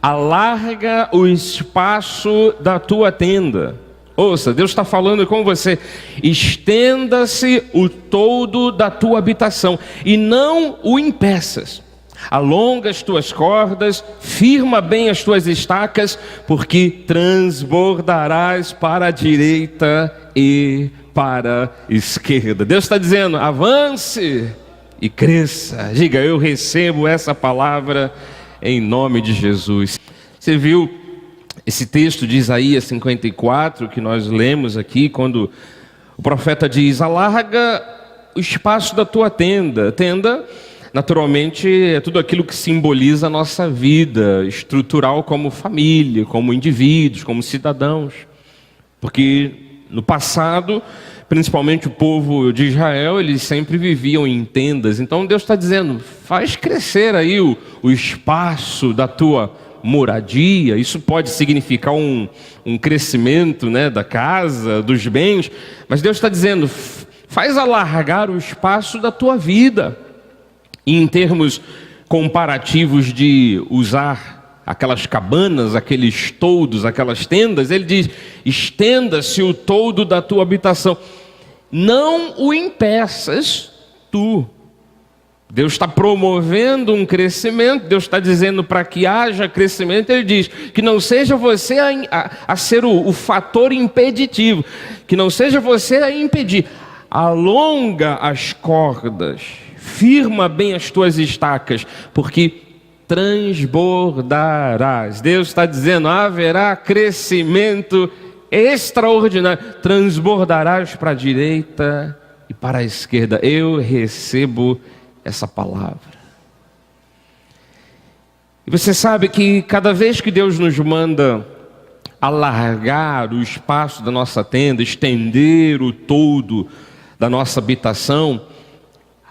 alarga o espaço da tua tenda. Ouça, Deus está falando com você. Estenda-se o toldo da tua habitação e não o impeças. Alonga as tuas cordas, firma bem as tuas estacas, porque transbordarás para a direita e para a esquerda. Deus está dizendo, avance e cresça. Diga, eu recebo essa palavra em nome de Jesus. Você viu esse texto de Isaías 54 que nós lemos aqui, quando o profeta diz, alarga o espaço da tua tenda. Tenda, naturalmente, é tudo aquilo que simboliza a nossa vida estrutural como família, como indivíduos, como cidadãos. Porque no passado, principalmente o povo de Israel, eles sempre viviam em tendas. Então Deus está dizendo, faz crescer aí o espaço da tua moradia. Isso pode significar um crescimento, né, da casa, dos bens. Mas Deus está dizendo, faz alargar o espaço da tua vida. E em termos comparativos de usar aquelas cabanas, aqueles toldos, aquelas tendas, ele diz, estenda-se o toldo da tua habitação. Não o impeças tu. Deus está promovendo um crescimento, Deus está dizendo para que haja crescimento, Ele diz que não seja você a ser o fator impeditivo, que não seja você a impedir. Alonga as cordas, firma bem as tuas estacas, porque transbordarás. Deus está dizendo, haverá crescimento extraordinário, transbordarás para a direita e para a esquerda. Eu recebo essa palavra. E você sabe que cada vez que Deus nos manda alargar o espaço da nossa tenda, estender o toldo da nossa habitação,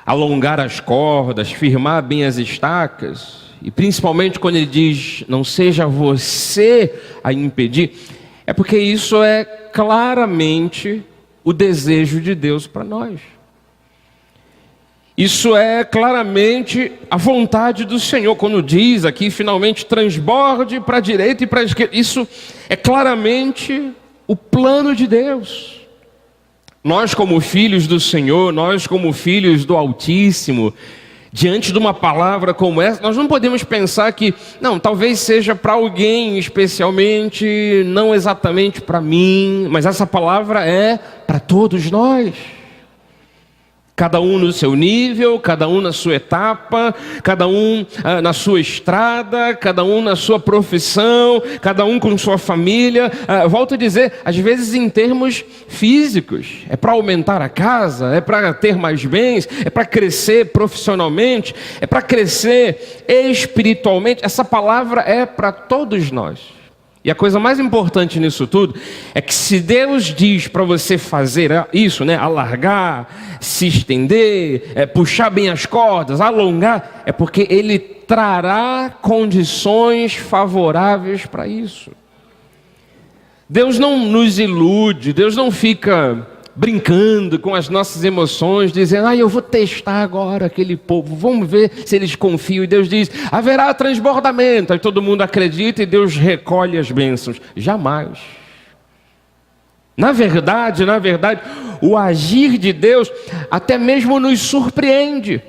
alongar as cordas, firmar bem as estacas, e principalmente quando ele diz, não seja você a impedir, é porque isso é claramente o desejo de Deus para nós. Isso é claramente a vontade do Senhor, quando diz aqui, finalmente, transborde para a direita e para a esquerda. Isso é claramente o plano de Deus. Nós como filhos do Senhor, nós como filhos do Altíssimo, diante de uma palavra como essa, nós não podemos pensar que, não, talvez seja para alguém especialmente, não exatamente para mim, mas essa palavra é para todos nós. Cada um no seu nível, cada um na sua etapa, cada um na sua estrada, cada um na sua profissão, cada um com sua família. Volto a dizer, às vezes em termos físicos, é para aumentar a casa, é para ter mais bens, é para crescer profissionalmente, é para crescer espiritualmente. Essa palavra é para todos nós. E a coisa mais importante nisso tudo é que se Deus diz para você fazer isso, né, alargar, se estender, puxar bem as cordas, alongar, é porque Ele trará condições favoráveis para isso. Deus não nos ilude, Deus não fica brincando com as nossas emoções, dizendo, eu vou testar agora aquele povo, vamos ver se eles confiam. E Deus diz, haverá transbordamento. Aí todo mundo acredita e Deus recolhe as bênçãos. Jamais. Na verdade, o agir de Deus até mesmo nos surpreende.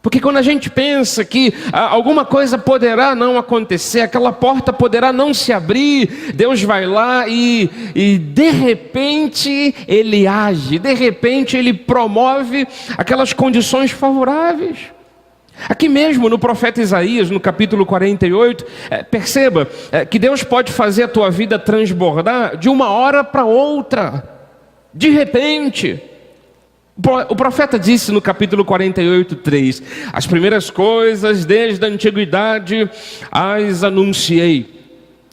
Porque quando a gente pensa que alguma coisa poderá não acontecer, aquela porta poderá não se abrir, Deus vai lá e de repente Ele age, de repente Ele promove aquelas condições favoráveis. Aqui mesmo no profeta Isaías, no capítulo 48, perceba que Deus pode fazer a tua vida transbordar de uma hora para outra, de repente. O profeta disse no capítulo 48, 3, as primeiras coisas desde a antiguidade as anunciei.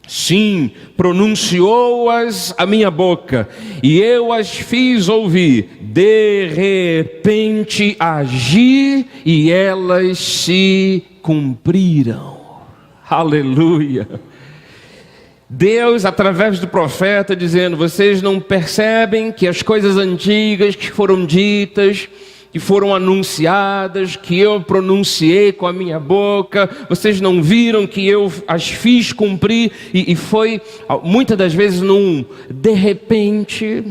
Sim, pronunciou-as a minha boca, e eu as fiz ouvir. De repente agi, e elas se cumpriram. Aleluia! Deus, através do profeta, dizendo, vocês não percebem que as coisas antigas que foram ditas, que foram anunciadas, que eu pronunciei com a minha boca, vocês não viram que eu as fiz cumprir, e foi muitas das vezes num de repente.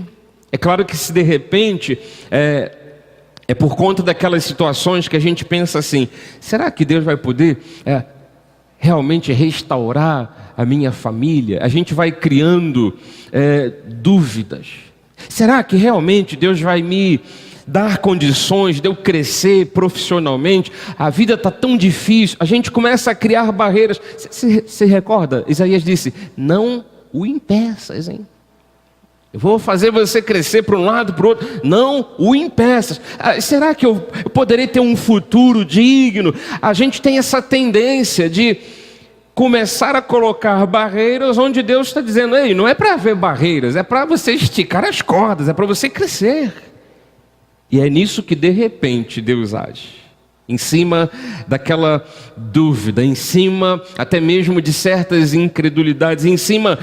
É claro que esse de repente é por conta daquelas situações que a gente pensa assim: será que Deus vai poder realmente restaurar a minha família? A gente vai criando dúvidas. Será que realmente Deus vai me dar condições de eu crescer profissionalmente? A vida está tão difícil. A gente começa a criar barreiras. Você recorda? Isaías disse: não o impeças, hein? Eu vou fazer você crescer para um lado, para o outro. Não o impeças. Será que eu poderei ter um futuro digno? A gente tem essa tendência de começar a colocar barreiras onde Deus está dizendo: ei, não é para haver barreiras, é para você esticar as cordas, é para você crescer. E é nisso que de repente Deus age. Em cima daquela dúvida, em cima até mesmo de certas incredulidades, em cima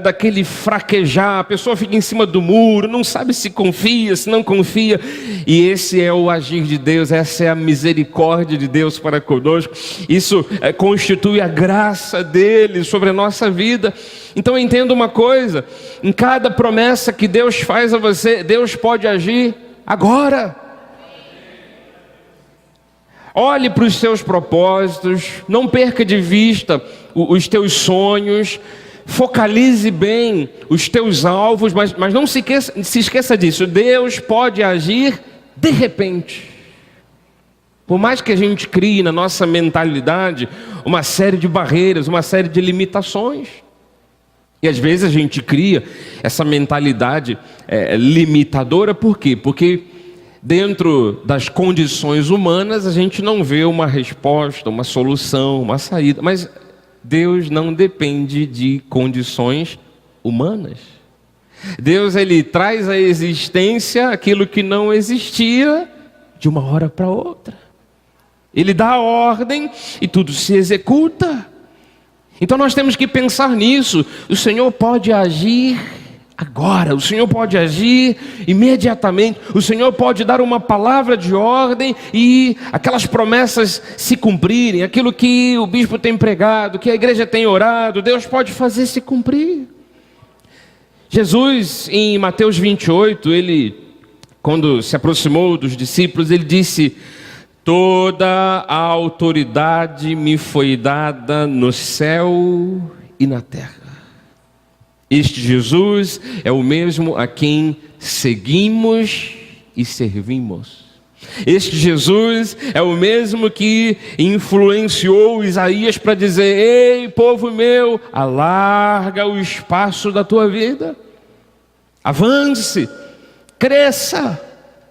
daquele fraquejar, a pessoa fica em cima do muro, não sabe se confia, se não confia. E esse é o agir de Deus, essa é a misericórdia de Deus para conosco. Isso constitui a graça dele sobre a nossa vida. Então entenda uma coisa: em cada promessa que Deus faz a você, Deus pode agir agora. Olhe para os seus propósitos, não perca de vista os teus sonhos, focalize bem os teus alvos, mas não se esqueça disso: Deus pode agir de repente. Por mais que a gente crie na nossa mentalidade uma série de barreiras, uma série de limitações, e às vezes a gente cria essa mentalidade limitadora. Por quê? Porque dentro das condições humanas a gente não vê uma resposta, uma solução, uma saída. Mas Deus não depende de condições humanas. Deus, ele traz à existência aquilo que não existia de uma hora para outra. Ele dá a ordem e tudo se executa. Então nós temos que pensar nisso. O Senhor pode agir agora, o Senhor pode agir imediatamente, o Senhor pode dar uma palavra de ordem e aquelas promessas se cumprirem, aquilo que o bispo tem pregado, que a igreja tem orado, Deus pode fazer se cumprir. Jesus, em Mateus 28, ele, quando se aproximou dos discípulos, ele disse: toda a autoridade me foi dada no céu e na terra. Este Jesus é o mesmo a quem seguimos e servimos. Este Jesus é o mesmo que influenciou Isaías para dizer: ei, povo meu, alarga o espaço da tua vida, avance, cresça.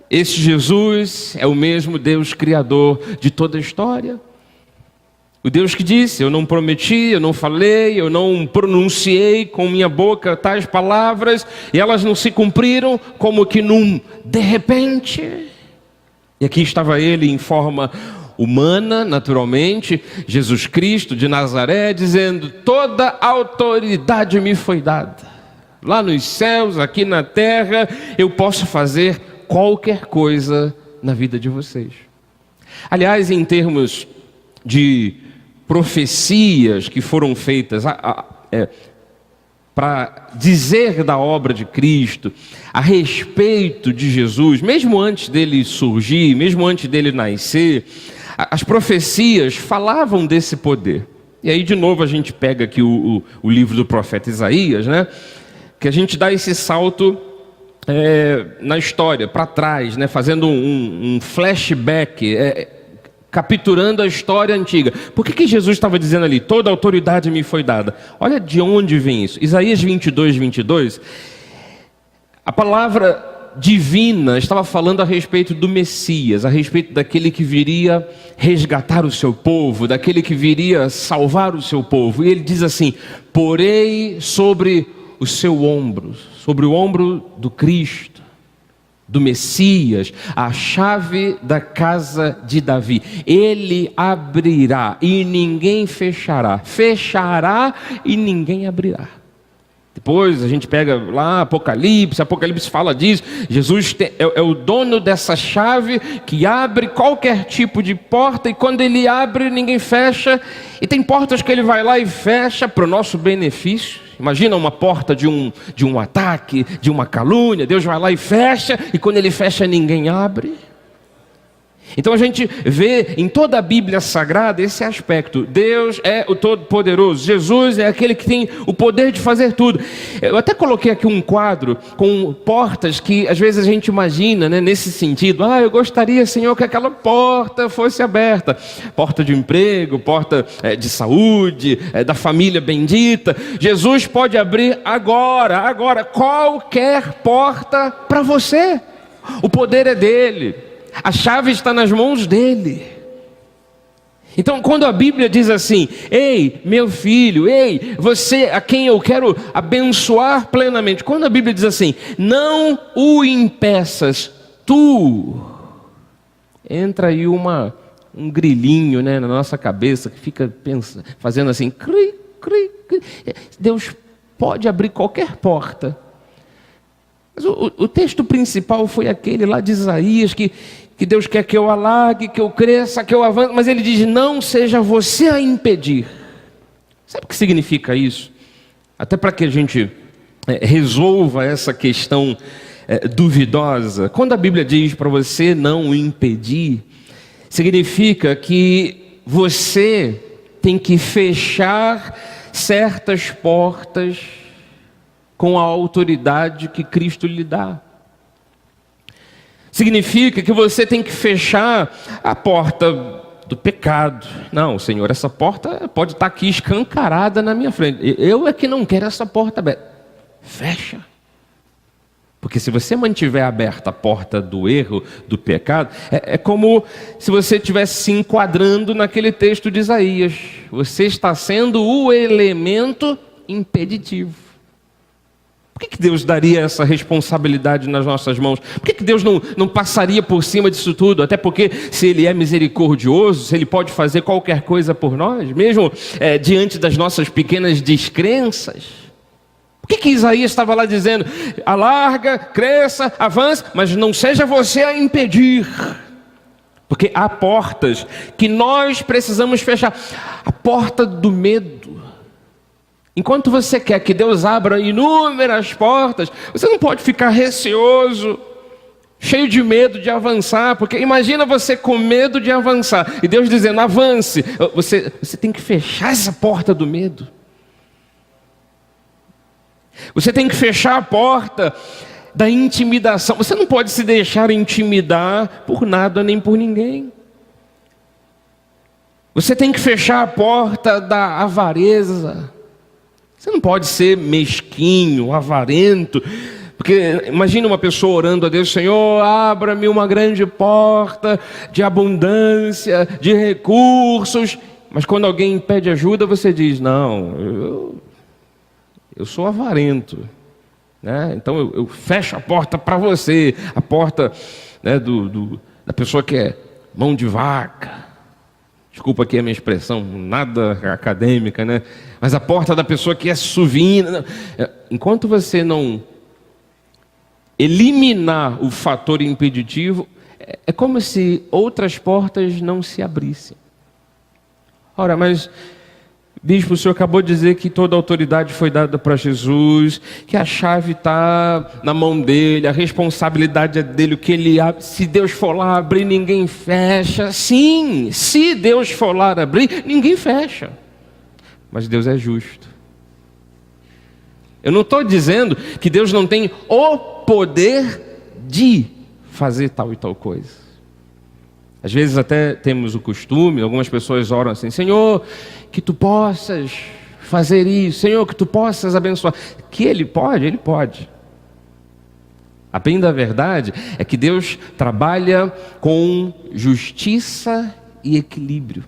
Este Jesus é o mesmo Deus criador de toda a história. O Deus que disse: eu não prometi, eu não falei, eu não pronunciei com minha boca tais palavras, e elas não se cumpriram, como que num de repente. E aqui estava ele em forma humana, naturalmente, Jesus Cristo de Nazaré, dizendo: toda autoridade me foi dada. Lá nos céus, aqui na terra, eu posso fazer qualquer coisa na vida de vocês. Aliás, em termos de profecias que foram feitas para dizer da obra de Cristo, a respeito de Jesus, mesmo antes dele surgir, mesmo antes dele nascer, as profecias falavam desse poder. E aí de novo a gente pega aqui o livro do profeta Isaías, né? Que a gente dá esse salto na história, para trás, né? Fazendo um flashback, capturando a história antiga. Por que Jesus estava dizendo ali: toda autoridade me foi dada? Olha de onde vem isso. Isaías 22, 22. A palavra divina estava falando a respeito do Messias, a respeito daquele que viria resgatar o seu povo, daquele que viria salvar o seu povo. E ele diz assim: porei sobre o seu ombro, sobre o ombro do Cristo, do Messias, a chave da casa de Davi. Ele abrirá e ninguém fechará, fechará e ninguém abrirá. Depois a gente pega lá Apocalipse fala disso. Jesus é o dono dessa chave que abre qualquer tipo de porta, e quando ele abre, ninguém fecha. E tem portas que ele vai lá e fecha para o nosso benefício. Imagina uma porta de um ataque, de uma calúnia. Deus vai lá e fecha, e quando ele fecha, ninguém abre. Então a gente vê em toda a Bíblia Sagrada esse aspecto. Deus é o Todo-Poderoso. Jesus é aquele que tem o poder de fazer tudo. Eu até coloquei aqui um quadro com portas que às vezes a gente imagina, né, nesse sentido. Eu gostaria, Senhor, que aquela porta fosse aberta. Porta de emprego, porta de saúde, da família bendita. Jesus pode abrir agora, qualquer porta para você. O poder é dele. A chave está nas mãos dele. Então, quando a Bíblia diz assim: ei, meu filho, ei, você a quem eu quero abençoar plenamente. Quando a Bíblia diz assim: não o impeças tu, entra aí um grilinho, né, na nossa cabeça, que fica fazendo assim, cri, cri, cri. Deus pode abrir qualquer porta. Mas o texto principal foi aquele lá de Isaías, que Deus quer que eu alargue, que eu cresça, que eu avance, mas ele diz: não seja você a impedir. Sabe o que significa isso? Até para que a gente resolva essa questão duvidosa. Quando a Bíblia diz para você não impedir, significa que você tem que fechar certas portas com a autoridade que Cristo lhe dá. Significa que você tem que fechar a porta do pecado. Não, Senhor, essa porta pode estar aqui escancarada na minha frente. Eu é que não quero essa porta aberta. Fecha. Porque se você mantiver aberta a porta do erro, do pecado, é como se você estivesse se enquadrando naquele texto de Isaías. Você está sendo o elemento impeditivo. Por que Deus daria essa responsabilidade nas nossas mãos? Por que Deus não passaria por cima disso tudo? Até porque, se Ele é misericordioso, se Ele pode fazer qualquer coisa por nós, mesmo diante das nossas pequenas descrenças. Por que Isaías estava lá dizendo: alarga, cresça, avance, mas não seja você a impedir? Porque há portas que nós precisamos fechar. A porta do medo. Enquanto você quer que Deus abra inúmeras portas, você não pode ficar receoso, cheio de medo de avançar, porque imagina você com medo de avançar, e Deus dizendo: avance. Você tem que fechar essa porta do medo. Você tem que fechar a porta da intimidação. Você não pode se deixar intimidar por nada nem por ninguém. Você tem que fechar a porta da avareza. Você não pode ser mesquinho, avarento, porque imagina uma pessoa orando a Deus: Senhor, abra-me uma grande porta de abundância, de recursos. Mas quando alguém pede ajuda, você diz: não, eu sou avarento, né? Então eu fecho a porta para você, a porta, né, da pessoa que é mão de vaca. Desculpa aqui a minha expressão, nada acadêmica, né? Mas a porta da pessoa que é suvina. Enquanto você não eliminar o fator impeditivo, é como se outras portas não se abrissem. Ora, mas, bispo, o senhor acabou de dizer que toda a autoridade foi dada para Jesus, que a chave está na mão dele, a responsabilidade é dele, o que ele abre. Se Deus for lá abrir, ninguém fecha. Sim, se Deus for lá abrir, ninguém fecha. Mas Deus é justo. Eu não estou dizendo que Deus não tem o poder de fazer tal e tal coisa. Às vezes até temos o costume, algumas pessoas oram assim: Senhor, que tu possas fazer isso, Senhor, que tu possas abençoar. Que Ele pode, Ele pode. A bem da verdade é que Deus trabalha com justiça e equilíbrio.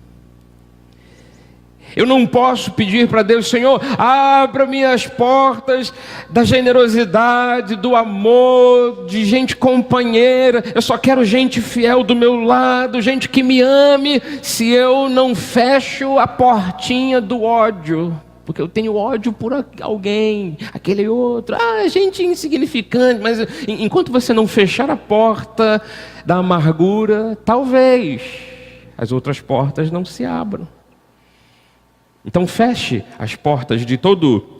Eu não posso pedir para Deus: Senhor, abra-me as portas da generosidade, do amor, de gente companheira. Eu só quero gente fiel do meu lado, gente que me ame. Se eu não fecho a portinha do ódio, porque eu tenho ódio por alguém, aquele outro, gente insignificante. Mas enquanto você não fechar a porta da amargura, talvez as outras portas não se abram. Então feche as portas de todo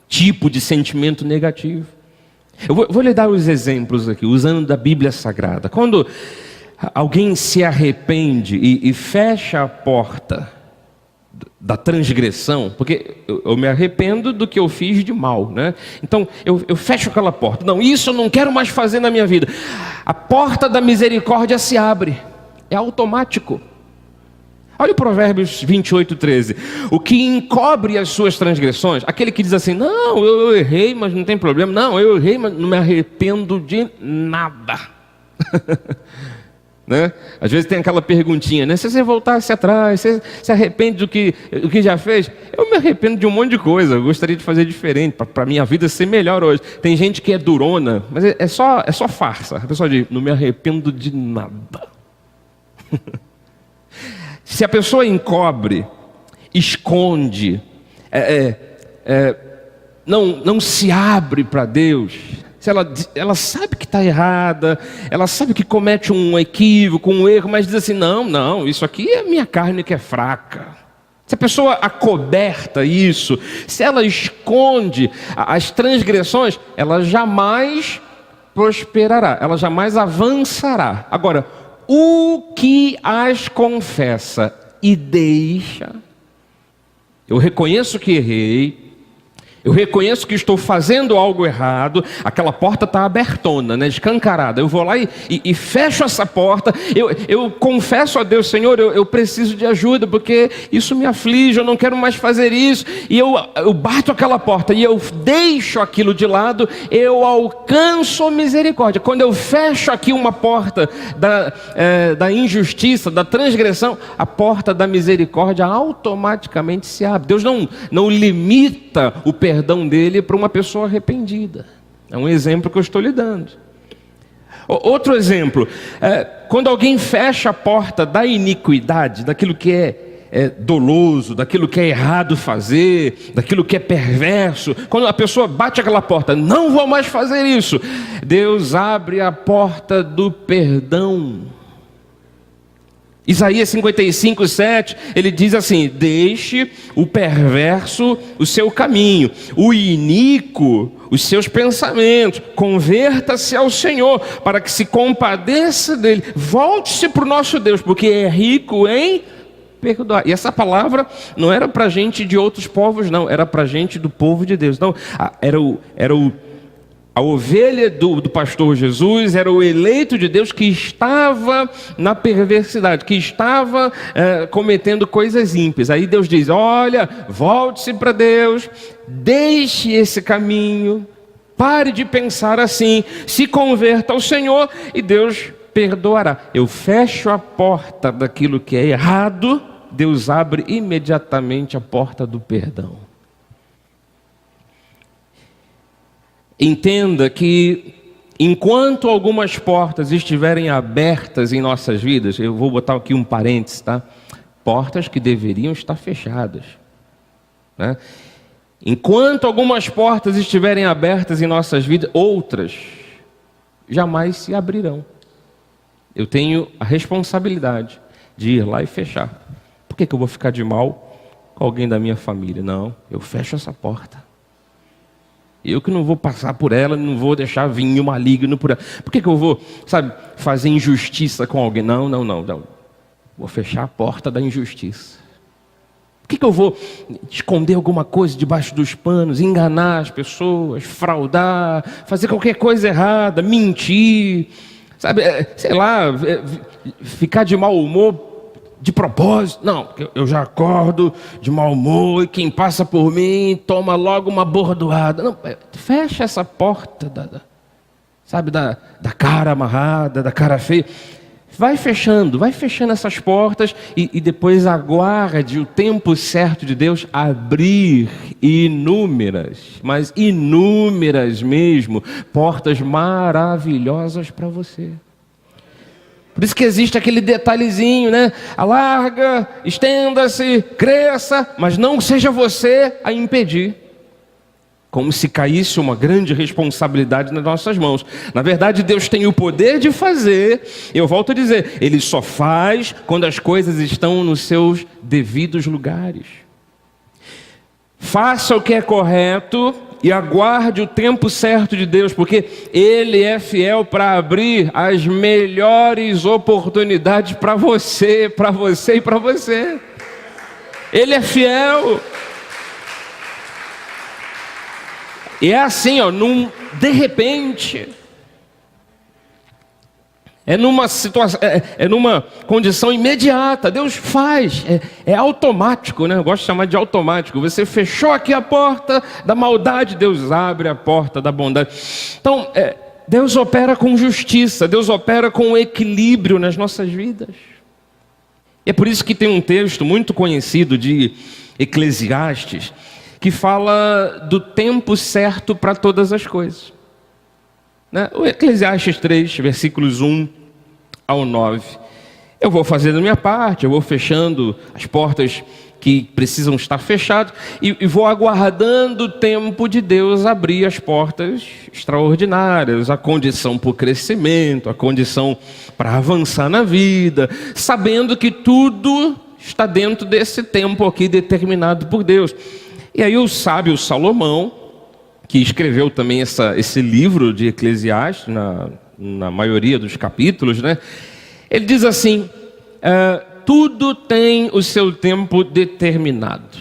tipo de sentimento negativo. Eu vou lhe dar os exemplos aqui, usando da Bíblia Sagrada. Quando alguém se arrepende e fecha a porta da transgressão, porque eu me arrependo do que eu fiz de mal, né? Então eu fecho aquela porta. Não, isso eu não quero mais fazer na minha vida. A porta da misericórdia se abre. É automático. Olha o Provérbios 28:13. O que encobre as suas transgressões, aquele que diz assim, não, eu errei, mas não tem problema. Não, eu errei, mas não me arrependo de nada. Né? Às vezes tem aquela perguntinha, né? Se você voltasse atrás, você se arrepende do que já fez? Eu me arrependo de um monte de coisa, eu gostaria de fazer diferente, para a minha vida ser melhor hoje. Tem gente que é durona, mas é só farsa. A pessoa diz, não me arrependo de nada. Se a pessoa encobre, esconde, não se abre para Deus, se ela sabe que está errada, ela sabe que comete um equívoco, um erro, mas diz assim, não, isso aqui é minha carne que é fraca. Se a pessoa acoberta isso, se ela esconde as transgressões, ela jamais prosperará, ela jamais avançará. Agora, o que as confessa e deixa, eu reconheço que errei, eu reconheço que estou fazendo algo errado, aquela porta está abertona, né, escancarada, eu vou lá e fecho essa porta, eu confesso a Deus, Senhor, eu preciso de ajuda, porque isso me aflige, eu não quero mais fazer isso, e eu bato aquela porta, e eu deixo aquilo de lado, eu alcanço misericórdia. Quando eu fecho aqui uma porta da injustiça, da transgressão, a porta da misericórdia automaticamente se abre. Deus não limita o perdão dele para uma pessoa arrependida. É um exemplo que eu estou lhe dando. Outro exemplo, quando alguém fecha a porta da iniquidade, daquilo que é doloso, daquilo que é errado fazer, daquilo que é perverso, quando a pessoa bate aquela porta, não vou mais fazer isso, Deus abre a porta do perdão. Isaías 55:7, ele diz assim, deixe o perverso o seu caminho, o iníquo os seus pensamentos, converta-se ao Senhor, para que se compadeça dele, volte-se para o nosso Deus, porque é rico em perdoar. E essa palavra não era para gente de outros povos, não, era para gente do povo de Deus. Não, a ovelha do pastor Jesus era o eleito de Deus que estava na perversidade, que estava cometendo coisas ímpias. Aí Deus diz, olha, volte-se para Deus, deixe esse caminho, pare de pensar assim, se converta ao Senhor e Deus perdoará. Eu fecho a porta daquilo que é errado, Deus abre imediatamente a porta do perdão. Entenda que enquanto algumas portas estiverem abertas em nossas vidas, eu vou botar aqui um parênteses, tá? Portas que deveriam estar fechadas, né? Enquanto algumas portas estiverem abertas em nossas vidas, outras jamais se abrirão. Eu tenho a responsabilidade de ir lá e fechar. Por que eu vou ficar de mal com alguém da minha família? Não, eu fecho essa porta. Eu que não vou passar por ela, não vou deixar vinho maligno por ela. Por que eu vou, fazer injustiça com alguém? Não. Vou fechar a porta da injustiça. Por que eu vou esconder alguma coisa debaixo dos panos, enganar as pessoas, fraudar, fazer qualquer coisa errada, mentir, ficar de mau humor de propósito? Não, eu já acordo de mau humor e quem passa por mim toma logo uma bordoada. Não, fecha essa porta da cara amarrada, da cara feia. Vai fechando essas portas e depois aguarde o tempo certo de Deus abrir mas inúmeras mesmo, portas maravilhosas para você. Por isso que existe aquele detalhezinho, né? Alarga, estenda-se, cresça, mas não seja você a impedir. Como se caísse uma grande responsabilidade nas nossas mãos. Na verdade, Deus tem o poder de fazer. Eu volto a dizer, Ele só faz quando as coisas estão nos seus devidos lugares. Faça o que é correto e aguarde o tempo certo de Deus, porque Ele é fiel para abrir as melhores oportunidades para você e para você. Ele é fiel. E é assim, ó, de repente, é numa situação, é numa condição imediata. Deus faz, é automático, né? Eu gosto de chamar de automático. Você fechou aqui a porta da maldade, Deus abre a porta da bondade. Então, Deus opera com justiça, Deus opera com equilíbrio nas nossas vidas. E é por isso que tem um texto muito conhecido de Eclesiastes, que fala do tempo certo para todas as coisas. Né? O Eclesiastes 3, versículos 1 ao 9. Eu vou fazendo a minha parte, eu vou fechando as portas que precisam estar fechadas e vou aguardando o tempo de Deus abrir as portas extraordinárias, a condição para o crescimento, a condição para avançar na vida, sabendo que tudo está dentro desse tempo aqui determinado por Deus. E aí o sábio Salomão, que escreveu também esse livro de Eclesiastes, na maioria dos capítulos, né? Ele diz assim, tudo tem o seu tempo determinado.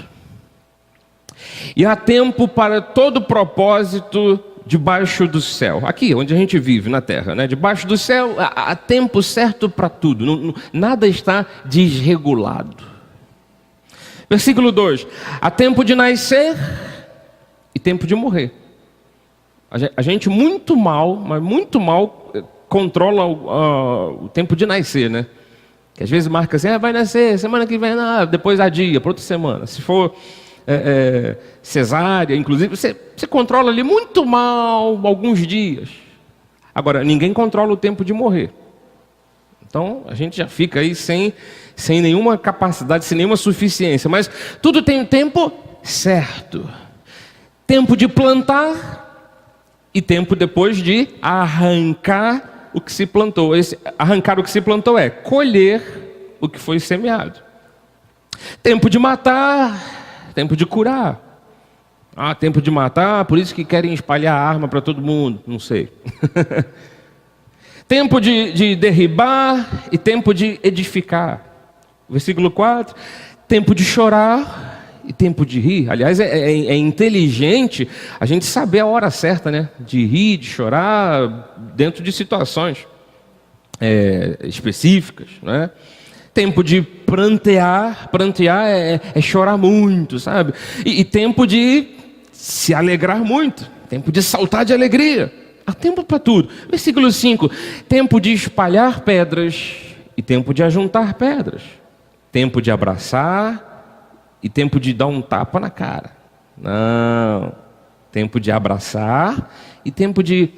E há tempo para todo propósito debaixo do céu. Aqui, onde a gente vive, na terra, né? Debaixo do céu, há tempo certo para tudo. Nada está desregulado. Versículo 2. Há tempo de nascer e tempo de morrer. A gente muito mal, mas muito mal controla o tempo de nascer, né? Que às vezes marca assim, vai nascer, semana que vem, depois adia, para outra semana. Se for cesárea, inclusive, você controla ali muito mal alguns dias. Agora, ninguém controla o tempo de morrer. Então, a gente já fica aí sem nenhuma capacidade, sem nenhuma suficiência. Mas tudo tem um tempo certo. Tempo de plantar e tempo depois de arrancar o que se plantou. Arrancar o que se plantou é colher o que foi semeado. Tempo de matar, tempo de curar. Tempo de matar, por isso que querem espalhar arma para todo mundo. Não sei. Tempo de derribar e tempo de edificar. Versículo 4. Tempo de chorar e tempo de rir. Aliás, é inteligente a gente saber a hora certa, né? De rir, de chorar, dentro de situações específicas, né? Tempo de prantear. Prantear é chorar muito, sabe? E tempo de se alegrar muito. Tempo de saltar de alegria. Há tempo para tudo. Versículo 5. Tempo de espalhar pedras e tempo de ajuntar pedras. Tempo de abraçar e tempo de dar um tapa na cara. Não. Tempo de abraçar e tempo de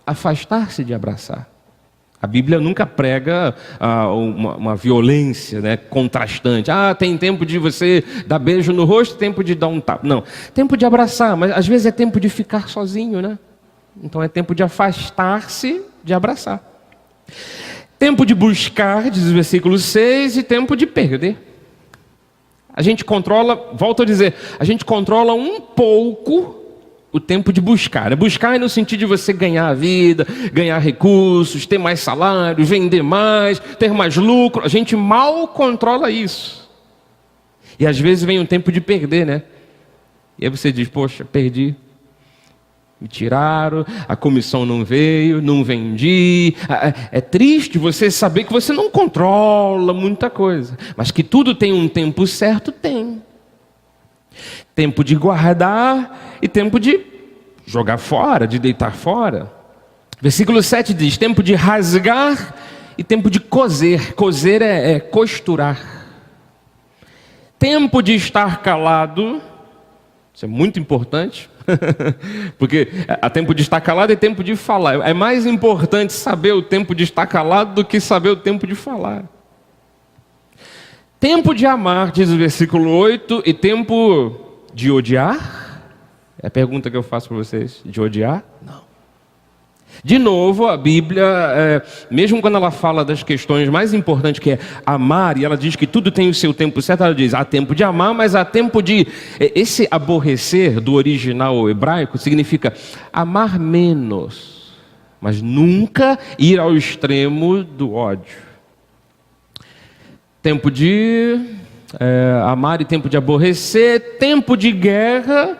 afastar-se de abraçar. A Bíblia nunca prega uma violência, né, contrastante. Tem tempo de você dar beijo no rosto, tempo de dar um tapa. Não. Tempo de abraçar, mas às vezes é tempo de ficar sozinho, né? Então é tempo de afastar-se de abraçar. Tempo de buscar, diz o versículo 6, e tempo de perder. A gente controla, volto a dizer, a gente controla um pouco o tempo de buscar. Buscar é no sentido de você ganhar a vida, ganhar recursos, ter mais salário, vender mais, ter mais lucro. A gente mal controla isso. E às vezes vem um tempo de perder, né? E aí você diz, poxa, perdi. Me tiraram, a comissão não veio, não vendi. É triste você saber que você não controla muita coisa, mas que tudo tem um tempo certo, tem. Tempo de guardar e tempo de jogar fora, de deitar fora. Versículo 7 diz, tempo de rasgar e tempo de coser. Coser é costurar. Tempo de estar calado Isso é muito importante, porque há tempo de estar calado e tempo de falar. É mais importante saber o tempo de estar calado do que saber o tempo de falar. Tempo de amar, diz o versículo 8, e tempo de odiar? É a pergunta que eu faço para vocês. De odiar? Não. De novo, a Bíblia, mesmo quando ela fala das questões mais importantes, que é amar, e ela diz que tudo tem o seu tempo certo, ela diz, há tempo de amar, mas há tempo de... Esse aborrecer, do original hebraico, significa amar menos, mas nunca ir ao extremo do ódio. Tempo de amar e tempo de aborrecer, tempo de guerra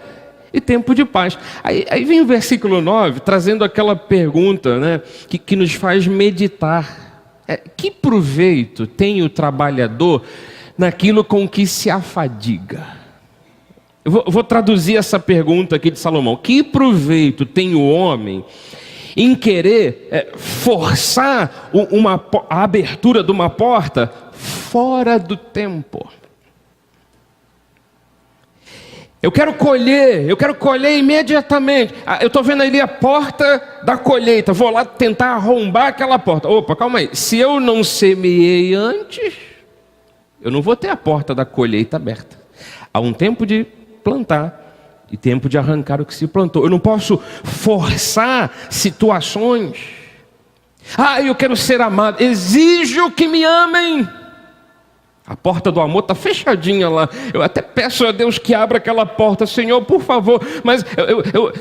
e tempo de paz. Aí vem o versículo 9, trazendo aquela pergunta, né, que nos faz meditar. Que proveito tem o trabalhador naquilo com que se afadiga? Eu vou traduzir essa pergunta aqui de Salomão. Que proveito tem o homem em querer forçar a abertura de uma porta fora do tempo? Eu quero colher imediatamente. Eu estou vendo ali a porta da colheita, vou lá tentar arrombar aquela porta. Opa, calma aí, se eu não semeei antes, eu não vou ter a porta da colheita aberta. Há um tempo de plantar e tempo de arrancar o que se plantou. Eu não posso forçar situações. Eu quero ser amado, exijo que me amem. A porta do amor está fechadinha lá. Eu até peço a Deus que abra aquela porta. Senhor, por favor. Mas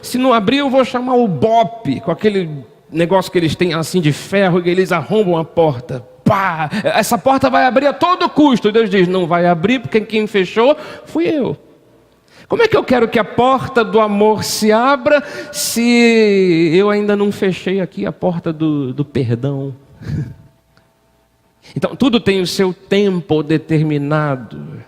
se não abrir, eu vou chamar o BOP, com aquele negócio que eles têm assim de ferro, e eles arrombam a porta. Pá! Essa porta vai abrir a todo custo. Deus diz, não vai abrir, porque quem fechou fui eu. Como é que eu quero que a porta do amor se abra se eu ainda não fechei aqui a porta do perdão? Então, tudo tem o seu tempo determinado.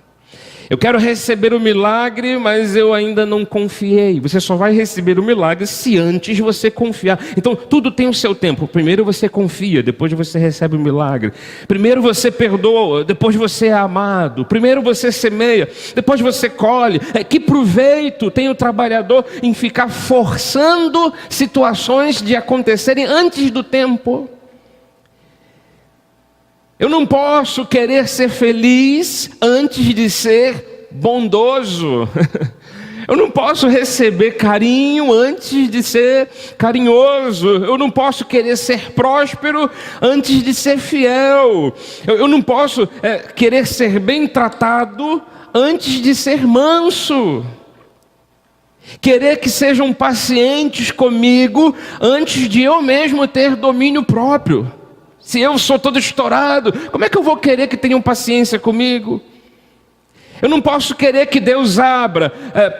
Eu quero receber o milagre, mas eu ainda não confiei. Você só vai receber o milagre se antes você confiar. Então, tudo tem o seu tempo. Primeiro você confia, depois você recebe o milagre. Primeiro você perdoa, depois você é amado. Primeiro você semeia, depois você colhe. Que proveito tem o trabalhador em ficar forçando situações de acontecerem antes do tempo? Eu não posso querer ser feliz antes de ser bondoso. Eu não posso receber carinho antes de ser carinhoso. Eu não posso querer ser próspero antes de ser fiel. Eu não posso querer ser bem tratado antes de ser manso. Querer que sejam pacientes comigo antes de eu mesmo ter domínio próprio. Se eu sou todo estourado, como é que eu vou querer que tenham paciência comigo? Eu não posso querer que Deus abra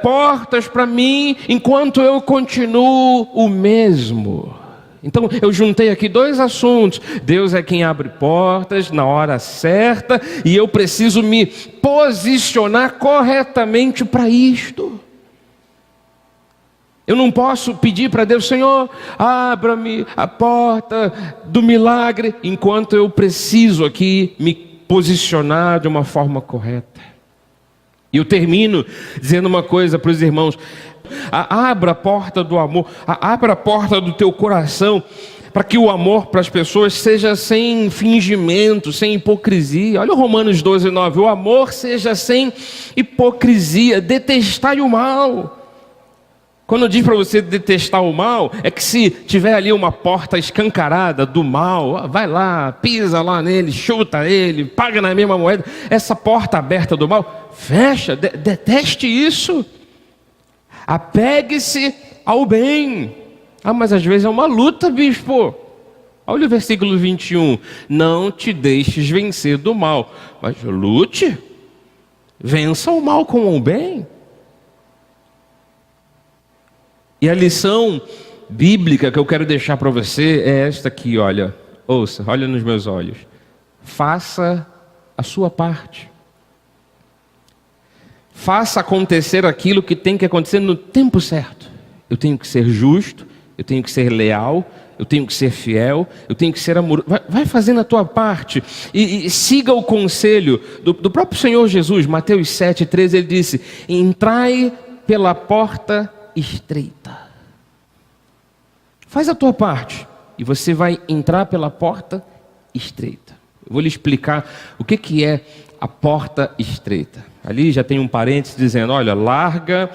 portas para mim enquanto eu continuo o mesmo. Então eu juntei aqui dois assuntos. Deus é quem abre portas na hora certa e eu preciso me posicionar corretamente para isto. Eu não posso pedir para Deus, Senhor, abra-me a porta do milagre, enquanto eu preciso aqui me posicionar de uma forma correta. E eu termino dizendo uma coisa para os irmãos: abra a porta do amor, abra a porta do teu coração, para que o amor para as pessoas seja sem fingimento, sem hipocrisia. Olha o Romanos 12:9, o amor seja sem hipocrisia, detestai o mal. Quando diz para você detestar o mal, é que se tiver ali uma porta escancarada do mal, vai lá, pisa lá nele, chuta ele, paga na mesma moeda. Essa porta aberta do mal, fecha, deteste isso. Apegue-se ao bem. Mas às vezes é uma luta, bispo. Olha o versículo 21. Não te deixes vencer do mal, mas lute, vença o mal com o bem. E a lição bíblica que eu quero deixar para você é esta aqui, olha. Ouça, olha nos meus olhos. Faça a sua parte. Faça acontecer aquilo que tem que acontecer no tempo certo. Eu tenho que ser justo, eu tenho que ser leal, eu tenho que ser fiel, eu tenho que ser amoroso. Vai fazendo a tua parte e siga o conselho do próprio Senhor Jesus. Mateus 7:13, ele disse: entrai pela porta estreita. Faz a tua parte e você vai entrar pela porta estreita. Eu vou lhe explicar o que é a porta estreita. Ali já tem um parênteses dizendo, olha, larga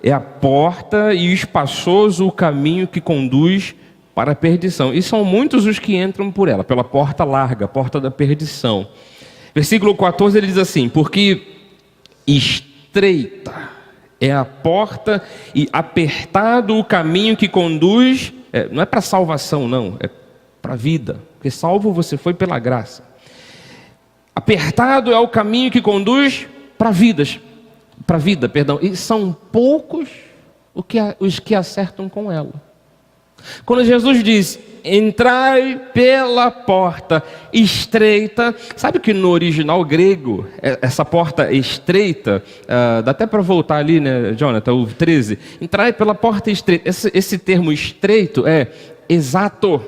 é a porta e espaçoso o caminho que conduz para a perdição. E são muitos os que entram por ela, pela porta larga, a porta da perdição. Versículo 14 ele diz assim, porque estreita é a porta e apertado o caminho que conduz, não é para salvação não, é para a vida, porque salvo você foi pela graça. Apertado é o caminho que conduz para a vida, e são poucos os que acertam com ela. Quando Jesus diz, entrai pela porta estreita, sabe que no original grego, essa porta estreita, dá até para voltar ali, né, Jonathan, o 13, entrai pela porta estreita, esse termo estreito é exato.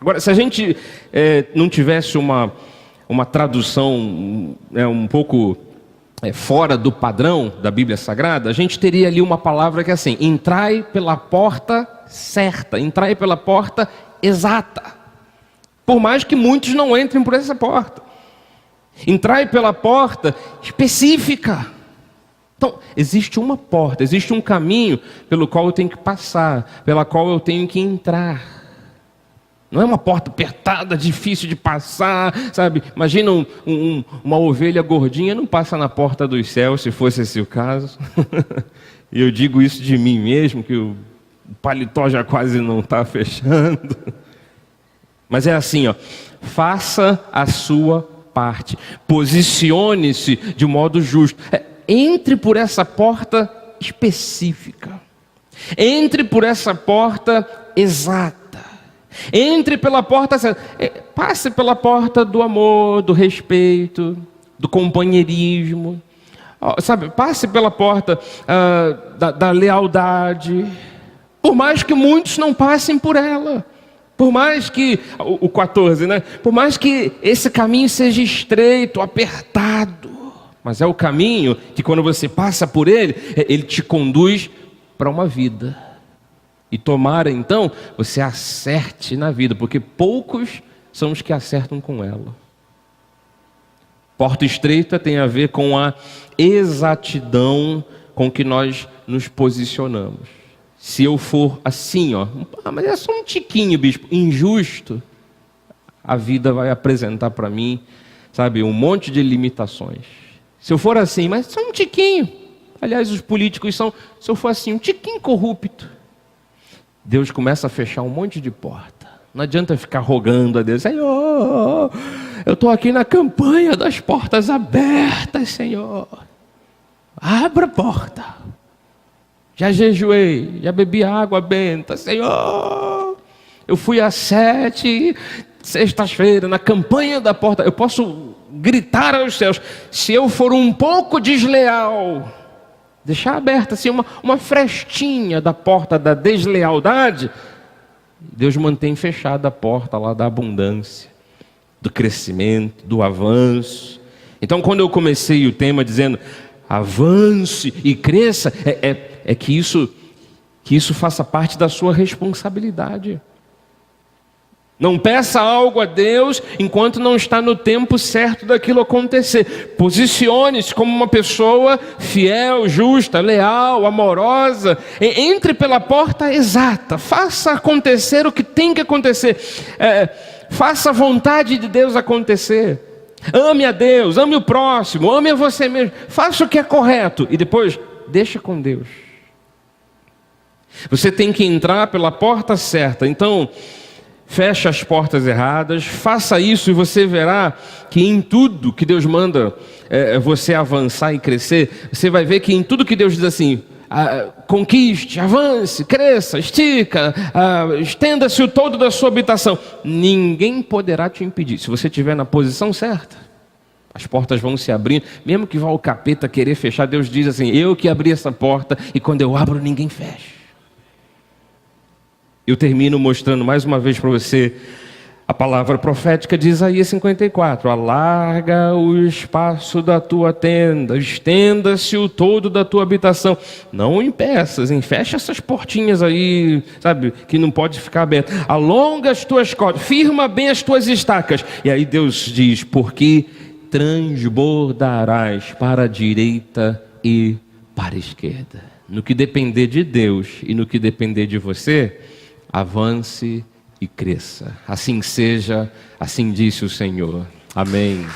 Agora, se a gente não tivesse uma tradução um pouco fora do padrão da Bíblia Sagrada, a gente teria ali uma palavra que é assim, entrai pela porta certa, entrai pela porta exata. Por mais que muitos não entrem por essa porta. Entrai pela porta específica. Então, existe uma porta, existe um caminho pelo qual eu tenho que passar, pela qual eu tenho que entrar. Não é uma porta apertada, difícil de passar, sabe? Imagina uma ovelha gordinha, não passa na porta dos céus, se fosse esse o caso. E eu digo isso de mim mesmo, que o paletó já quase não está fechando. Mas é assim, ó, faça a sua parte, posicione-se de modo justo. Entre por essa porta específica. Entre por essa porta exata. Entre pela porta, passe pela porta do amor, do respeito, do companheirismo, sabe? Passe pela porta da lealdade, por mais que muitos não passem por ela, por mais que, o 14, né? Por mais que esse caminho seja estreito, apertado, mas é o caminho que quando você passa por ele, ele te conduz para uma vida. E tomara, então, você acerte na vida, porque poucos são os que acertam com ela. Porta estreita tem a ver com a exatidão com que nós nos posicionamos. Se eu for assim, mas é só um tiquinho, bispo, injusto, a vida vai apresentar para mim, sabe, um monte de limitações. Se eu for assim, mas só um tiquinho, aliás, os políticos são, se eu for assim, um tiquinho corrupto, Deus começa a fechar um monte de porta. Não adianta ficar rogando a Deus, Senhor, eu estou aqui na campanha das portas abertas, Senhor. Abra a porta. Já jejuei, já bebi água benta, Senhor. Eu fui às 7 sextas-feiras na campanha da porta. Eu posso gritar aos céus, se eu for um pouco desleal, deixar aberta assim uma frestinha da porta da deslealdade, Deus mantém fechada a porta lá da abundância, do crescimento, do avanço. Então, quando eu comecei o tema dizendo avance e cresça, que isso faça parte da sua responsabilidade. Não peça algo a Deus enquanto não está no tempo certo daquilo acontecer. Posicione-se como uma pessoa fiel, justa, leal, amorosa. Entre pela porta exata. Faça acontecer o que tem que acontecer. Faça a vontade de Deus acontecer. Ame a Deus, ame o próximo, ame a você mesmo. Faça o que é correto e depois deixa com Deus. Você tem que entrar pela porta certa. Então, feche as portas erradas, faça isso e você verá que em tudo que Deus manda você avançar e crescer, você vai ver que em tudo que Deus diz assim, conquiste, avance, cresça, estica, estenda-se o todo da sua habitação, ninguém poderá te impedir, se você estiver na posição certa. As portas vão se abrindo, mesmo que vá o capeta querer fechar, Deus diz assim, eu que abri essa porta e quando eu abro ninguém fecha. Eu termino mostrando mais uma vez para você A palavra profética de Isaías 54, alarga o espaço da tua tenda, estenda-se o todo da tua habitação. Não impeças, fecha essas portinhas aí, sabe, que não pode ficar aberto. Alonga as tuas cordas, firma bem as tuas estacas. E aí Deus diz, porque transbordarás para a direita e para a esquerda. No que depender de Deus e no que depender de você, avance e cresça. Assim seja, assim disse o Senhor. Amém.